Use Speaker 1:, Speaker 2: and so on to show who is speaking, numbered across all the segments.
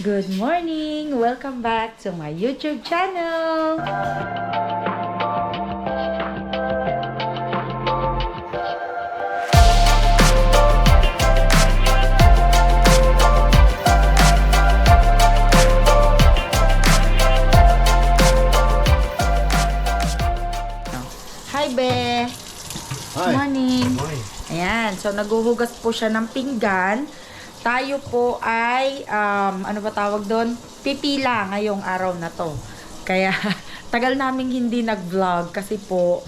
Speaker 1: Good morning! Welcome back to my YouTube channel! Hi, Be!
Speaker 2: Hi.
Speaker 1: Morning!
Speaker 2: Morning.
Speaker 1: Ayan, so naguhugas po siya ng pinggan. Tayo po ay, ano ba tawag doon? Pipila ngayong araw na to. Kaya, tagal naming hindi nag-vlog kasi po,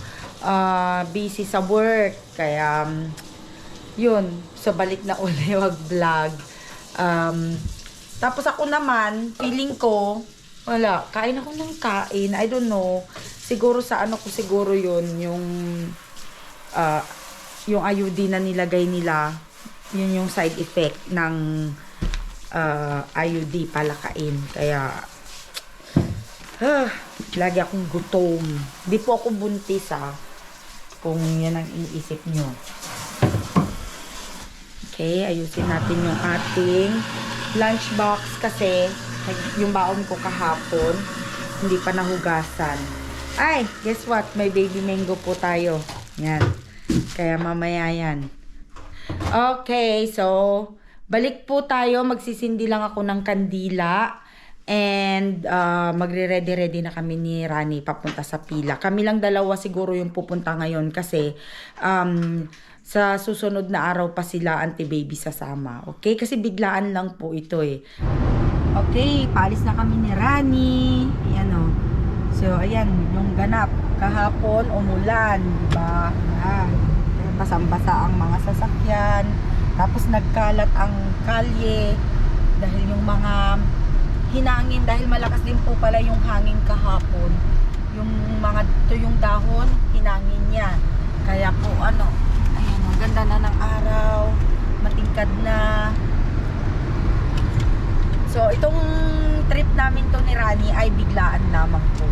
Speaker 1: busy sa work. Kaya, yun, so balik na uli mag-vlog. Tapos ako naman, feeling ko, wala, kain ako ng kain. I don't know. Siguro sa ano ko siguro yun, yung IUD na nilagay nila, yun yung side effect ng IUD palakain. Kaya, lagi akong gutom. Di po ako buntis kung yan ang iniisip nyo. Okay, ayusin natin yung ating lunchbox kasi yung baon ko kahapon, hindi pa nahugasan. Ay, guess what? May baby mango po tayo. Yan. Kaya mamaya yan. Okay, so balik po tayo. Magsisindi lang ako ng kandila. And magre-ready-ready na kami ni Rani papunta sa pila. Kami lang dalawa siguro yung pupunta ngayon kasi sa susunod na araw pa sila Auntie Baby sasama. Okay? Kasi biglaan lang po ito eh. Okay, paalis na kami ni Rani. Ayan o. So, ayan, yung ganap. Kahapon, umulan, diba? Ayan. Basang-basa ang mga sasakyan. Tapos nagkalat ang kalye. Dahil yung mga hinangin, dahil malakas din po pala yung hangin kahapon. Yung mga, yung dahon, hinangin niya. Kaya po, ano, ayan, ang ganda na ng araw. Matingkad na. So, itong trip namin to ni Rani ay biglaan lamang po.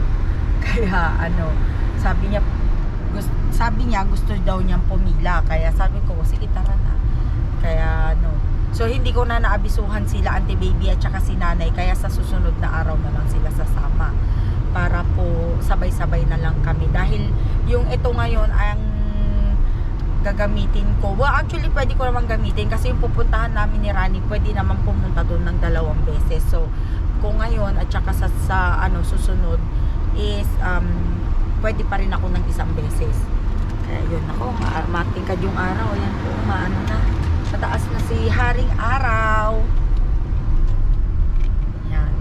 Speaker 1: Kaya ano, sabi niya gusto daw niyang pumila. Kaya sabi ko, sige tara na. Kaya ano, so hindi ko na naabisuhan sila Auntie Baby at saka si Nanay. Kaya sa susunod na araw na lang sila sasama. Para po sabay-sabay na lang kami. Dahil yung ito ngayon ang gagamitin ko. Well, actually pwede ko naman gamitin kasi yung pupuntahan namin ni Rani, pwede naman pumunta doon ng 2 beses. So, kung ngayon at saka sa ano, susunod is pwede pa rin ako ng 1 beses. Kaya yun ako, matingkad yung araw. Ayan po, maano na. Mataas na si Haring Araw. Yan.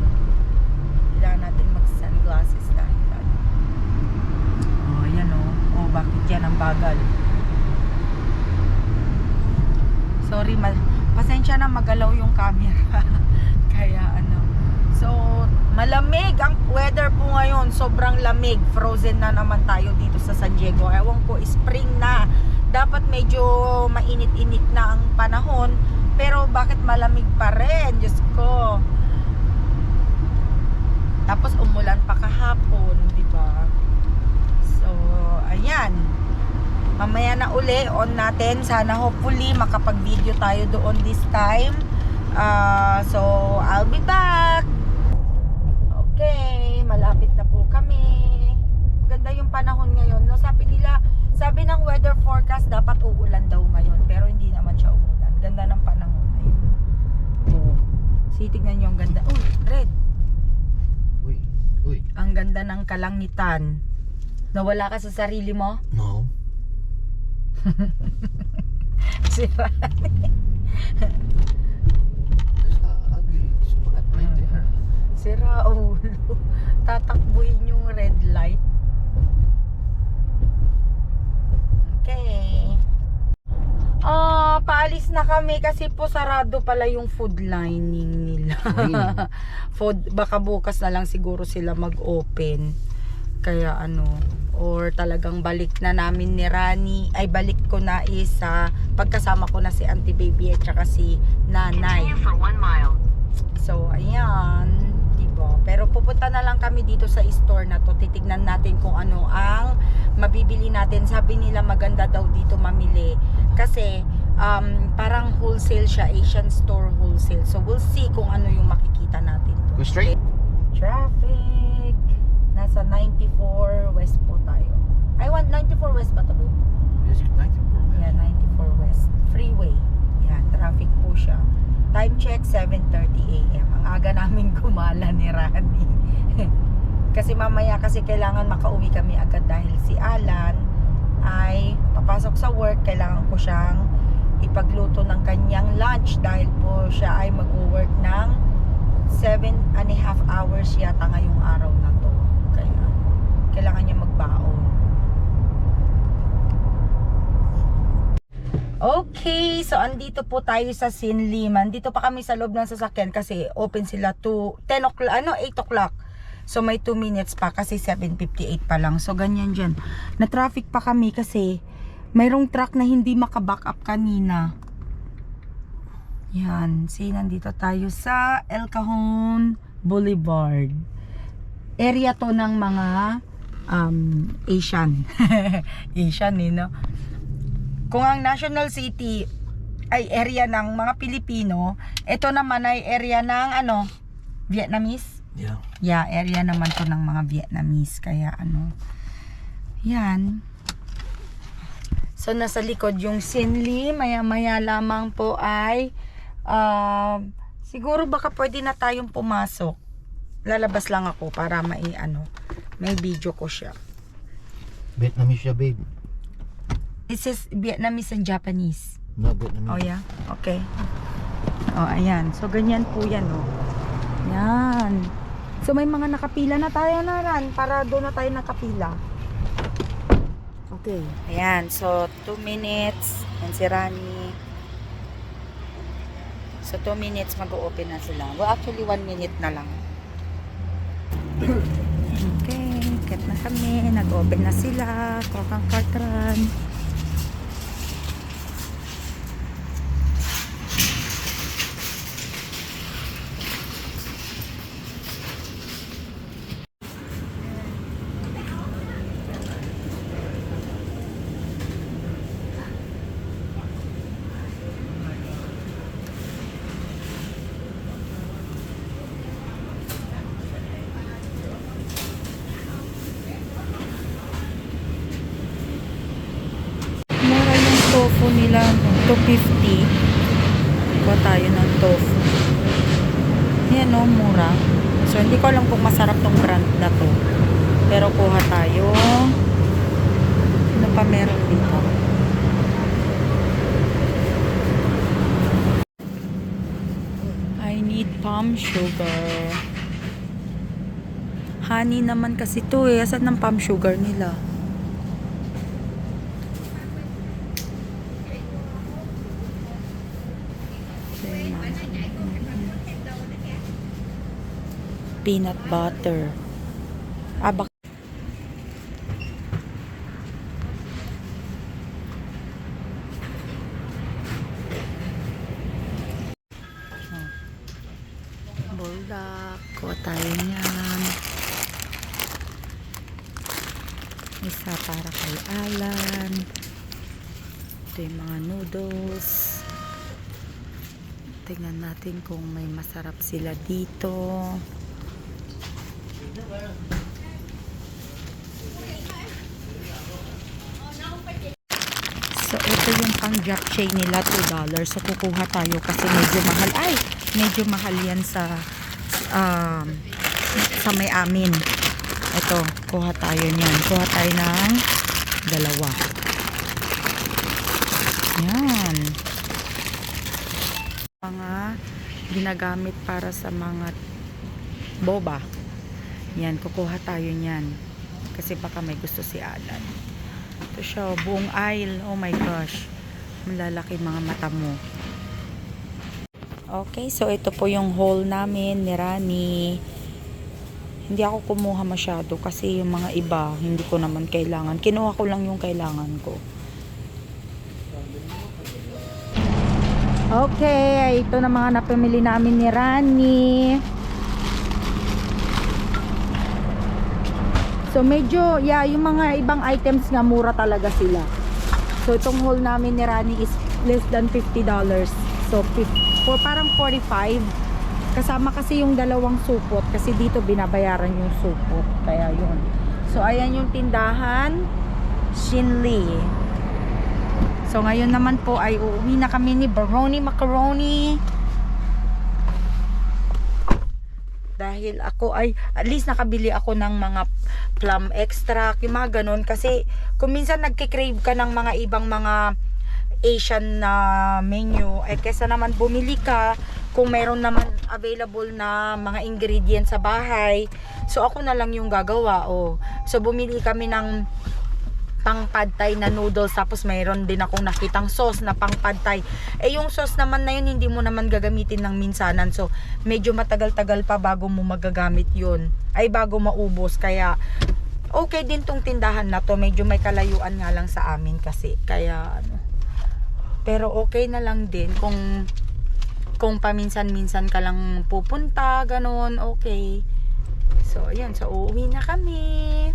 Speaker 1: Kailangan natin mag-sunglasses dahil. Oh, yan oh. Oh, bakit yan ang bagal? Sorry, pasensya na magalaw yung camera. Kaya ano. So, malamig ang weather po ngayon. Sobrang lamig. Frozen na naman tayo dito sa San Diego. Ewan ko, spring na. Dapat medyo mainit-init na ang panahon. Pero bakit malamig pa rin? Diyos ko. Tapos umulan pa kahapon, di ba? So, ayan. Mamaya na uli, on natin. Sana hopefully makapag-video tayo doon this time. So, I'll be back. Okay, malapit na po kami. Ganda yung panahon ngayon. No? Sabi ng weather forecast, dapat uulan daw ngayon. Pero hindi naman siya umulan. Ganda ng panahon. Ayun. Oh. Tignan nyo ang ganda. Uy, Red.
Speaker 2: Uy.
Speaker 1: Ang ganda ng kalangitan. Nawala ka sa sarili mo?
Speaker 2: No.
Speaker 1: Si Rani.
Speaker 2: Spot right there.
Speaker 1: Sira ulo. Tatakbuhin yung red light. Okay. Paalis na kami kasi po sarado pala yung food lining nila. Baka bukas na lang siguro sila mag-open. Kaya ano, or talagang balik na namin ni Rani, ay balik ko na pagkasama ko na si Auntie Baby at saka si Nanay. So, ayan, diba? Pero pupunta na lang kami dito sa store na to. Titignan natin kung ano ang mabibili natin. Sabi nila maganda daw dito mamili. Kasi, parang wholesale siya, Asian store wholesale. So, we'll see kung ano yung makikita natin.
Speaker 2: Go straight.
Speaker 1: Traffic. Nasa 94 West po tayo. I want 94 West ba ito, babe?
Speaker 2: Yes, 94
Speaker 1: Yeah, 94 West. Freeway. Yan, traffic po siya. Time check, 7:30 a.m. Ang aga namin gumala ni Rani. Kasi mamaya kasi kailangan makauwi kami agad dahil si Alan ay papasok sa work. Kailangan ko siyang ipagluto ng kanyang lunch dahil po siya ay mag-work ng 7.5 hours yata ngayong araw na to. Kaya kailangan niya magbaon. Okay, so andito po tayo sa Sinliman. Dito pa kami sa loob ng sasakyan kasi open sila to 10 o'clock, 8 o'clock. So may 2 minutes pa kasi 7:58 pa lang. So ganyan dyan. Na-traffic pa kami kasi mayroong truck na hindi makaback up kanina. Yan. See, nandito tayo sa El Cajon Boulevard. Area to ng mga Asian. Asian no? Kung ang National City ay area ng mga Pilipino, ito naman ay area ng Vietnamese?
Speaker 2: Yeah.
Speaker 1: Yeah, area naman to ng mga Vietnamese. Kaya yan. So nasa likod yung Sinli, maya-maya lamang po ay siguro baka pwede na tayong pumasok. Lalabas lang ako para may video ko siya.
Speaker 2: Vietnamese siya, babe.
Speaker 1: It says Vietnamese and Japanese.
Speaker 2: No, Vietnamese.
Speaker 1: Oh yeah, okay. Oh ayan, so ganyan po yan Yan. So may mga nakapila na tayo na ran para doon na tayo nakapila. Okay. Ayan, so 2 minutes and si Rani. So 2 minutes mag-open na sila. Well, actually 1 minute na lang. Okay, get na kami. Nag-open na sila. Kokang kartran. Mura yung tofu nila, 250. Kuha tayo ng tofu. Yan mura. So hindi ko alam kung masarap tong brand na to. Pero kuha tayo. Ano pa meron dito? I need palm sugar. Honey naman kasi to Asan ang palm sugar nila? Peanut butter. Bak buldak. Kuha tayo niyan. Isa para kay Alan. Ito yung mga noodles. Tingnan natin kung may masarap sila dito. So ito yung pang japchae nila, $2. So kukuha tayo kasi medyo mahal. Medyo mahal yan sa may amin. Ito, kuha tayo niyan. Kuha tayo ng 2. Yan. Mga ginagamit para sa mga boba. Yan, kukuha tayo niyan. Kasi baka may gusto si Alan. Ito siya, buong aisle. Oh my gosh. Malalaki mga mata mo. Okay, so ito po yung haul namin ni Rani. Hindi ako kumuha masyado kasi yung mga iba, hindi ko naman kailangan. Kinuha ko lang yung kailangan ko. Okay, ito na mga napamili namin ni Rani. So medyo, yung mga ibang items nga mura talaga sila. So itong haul namin ni Rani is less than $50. So parang 45 Kasama kasi yung dalawang supot kasi dito binabayaran yung supot. Kaya yun. So ayan yung tindahan, Shinli. So ngayon naman po ay uuwi na kami ni Baroni Macaroni. Dahil ako ay at least nakabili ako ng mga plum extract, yung mga ganun. Kasi kung minsan nagkikrave ka ng mga ibang mga Asian na menu, eh kesa naman bumili ka kung meron naman available na mga ingredients sa bahay. So ako na lang yung gagawa. So bumili kami ng pang pad thai na noodles, tapos mayroon din akong nakitang sauce na pang pad thai. Yung sauce naman na yun hindi mo naman gagamitin ng minsanan, so medyo matagal-tagal pa bago mo magagamit yun, ay bago maubos. Kaya okay din tong tindahan na to, medyo may kalayuan nga lang sa amin kasi, kaya ano, pero okay na lang din kung paminsan-minsan ka lang pupunta, ganun, okay. So ayan, so uuwi na kami.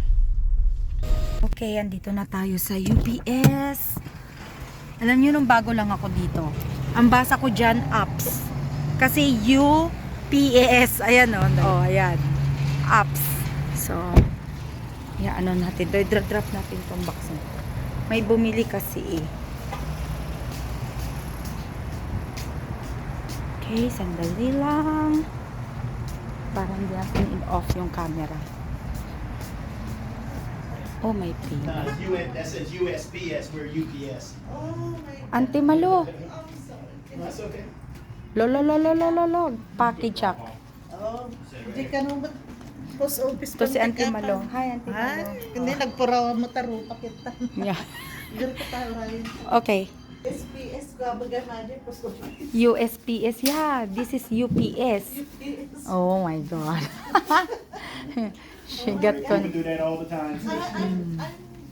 Speaker 1: Okay, andito na tayo sa UPS. Alam nyo, nung bago lang ako dito, ang basa ko dyan, apps. Kasi UPS. Ayan o. Oh, ayan. Apps. So, yeah, ano natin. Drop natin itong box na. May bumili kasi eh. Okay, sandali lang. Parang hindi natin in-off yung camera. Oh, may pila.
Speaker 3: That says USPS, we're UPS.
Speaker 1: Ante Malo.
Speaker 3: That's okay.
Speaker 1: Lolo. Package check.
Speaker 4: Hindi ka nung post office
Speaker 1: Ito si Ante Malo. Hi, Ante Malo.
Speaker 4: Ay, hindi nagpuraw mo taro pakita.
Speaker 1: Yeah.
Speaker 4: Ganun ka tayo rin.
Speaker 1: Okay.
Speaker 4: SPS ka bagay maji post office.
Speaker 1: USPS. Yeah, this is UPS. Oh my God. She got
Speaker 3: We do that all the time.
Speaker 4: I'm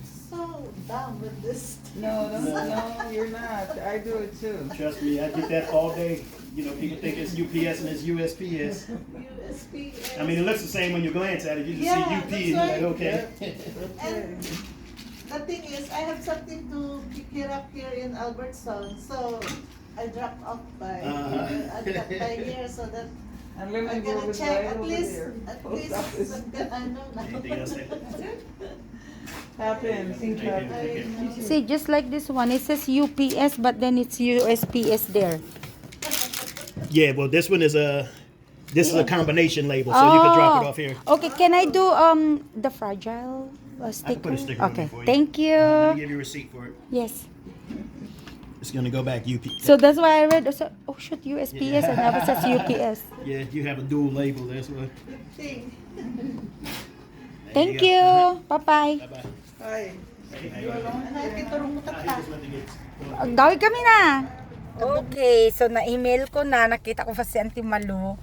Speaker 4: so down with this.
Speaker 5: No, you're not. I do it too.
Speaker 3: Trust me, I get that all day. You know, people think it's UPS and it's USPS.
Speaker 4: USPS.
Speaker 3: I mean, it looks the same when you glance at it. You just
Speaker 4: Yeah,
Speaker 3: see UP and
Speaker 4: that's
Speaker 3: you're like,
Speaker 4: right.
Speaker 3: okay.
Speaker 4: And the thing is, I have something to pick it up here in Albertson, so I dropped off by
Speaker 3: Uh-huh.
Speaker 4: by here so that
Speaker 5: I'm
Speaker 4: I'm
Speaker 5: gonna go
Speaker 4: gonna
Speaker 5: with
Speaker 4: check
Speaker 5: right
Speaker 4: at
Speaker 5: over
Speaker 4: least
Speaker 5: there.
Speaker 4: I know
Speaker 3: Anything else there?
Speaker 5: Happens.
Speaker 1: See, just like this one, it says UPS, but then it's USPS there.
Speaker 3: Yeah, well, this one is a combination label, so you can drop it off here.
Speaker 1: Okay, can I do the fragile sticker?
Speaker 3: put a sticker on
Speaker 1: Okay,
Speaker 3: there for you.
Speaker 1: thank you.
Speaker 3: Let me give you a receipt for it.
Speaker 1: Yes.
Speaker 3: It's gonna go back UP.
Speaker 1: So that's why I read. So, oh shoot, USPS and now it says UPS.
Speaker 3: Yeah, you have a dual label. That's what.
Speaker 4: thing.
Speaker 1: Thank you. Bye bye.
Speaker 3: Bye bye.
Speaker 5: Hi.
Speaker 4: Nakiturong mo tata.
Speaker 1: Gawin kami na. Okay, so na-email ko na, nakita ko pa si Auntie Malu.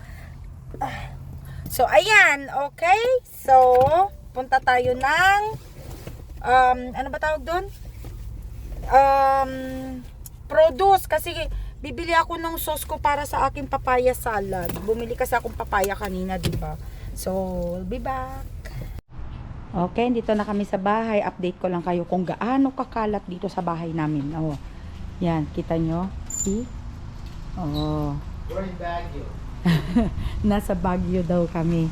Speaker 1: So ayan, okay. So punta tayo ng ano ba tawag doon? Produce kasi bibili ako ng sauce ko para sa aking papaya salad. Bumili kasi akong papaya kanina, 'di ba? So, we'll be back. Okay, dito na kami sa bahay. Update ko lang kayo kung gaano kakalat dito sa bahay namin. Oh. Yan, kita nyo? See? Oh.
Speaker 2: We're in Baguio.
Speaker 1: Nasa Baguio daw kami.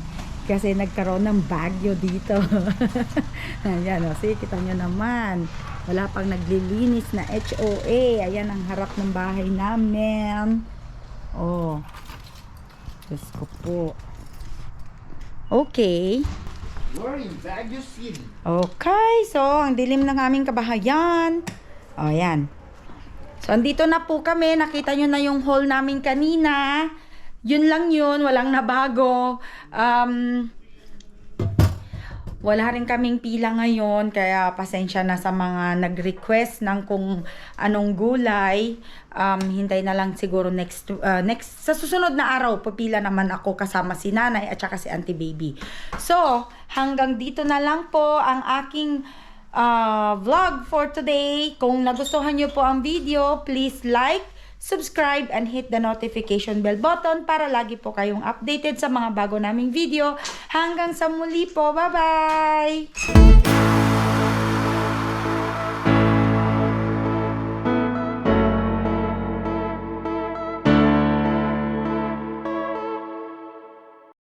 Speaker 1: Kasi nagkaroon ng bagyo dito. Ayan, oh. See, kita nyo naman. Wala pang naglilinis na HOA. Ayan ang harap ng bahay namin. Oh. Diyos ko po. Okay.
Speaker 2: We're in Baguio City.
Speaker 1: Okay, so ang dilim ng aming kabahayan. O, ayan. So, andito na po kami. Nakita nyo na yung haul namin kanina. Yun lang yun. Walang nabago. Wala rin kaming pila ngayon, kaya pasensya na sa mga nag-request ng kung anong gulay. Hintay na lang siguro next sa susunod na araw, papila naman ako kasama si nanay at saka si auntie baby. So, hanggang dito na lang po ang aking vlog for today. Kung nagustuhan nyo po ang video, please like, subscribe, and hit the notification bell button para lagi po kayong updated sa mga bago naming video. Hanggang sa muli po. Bye-bye!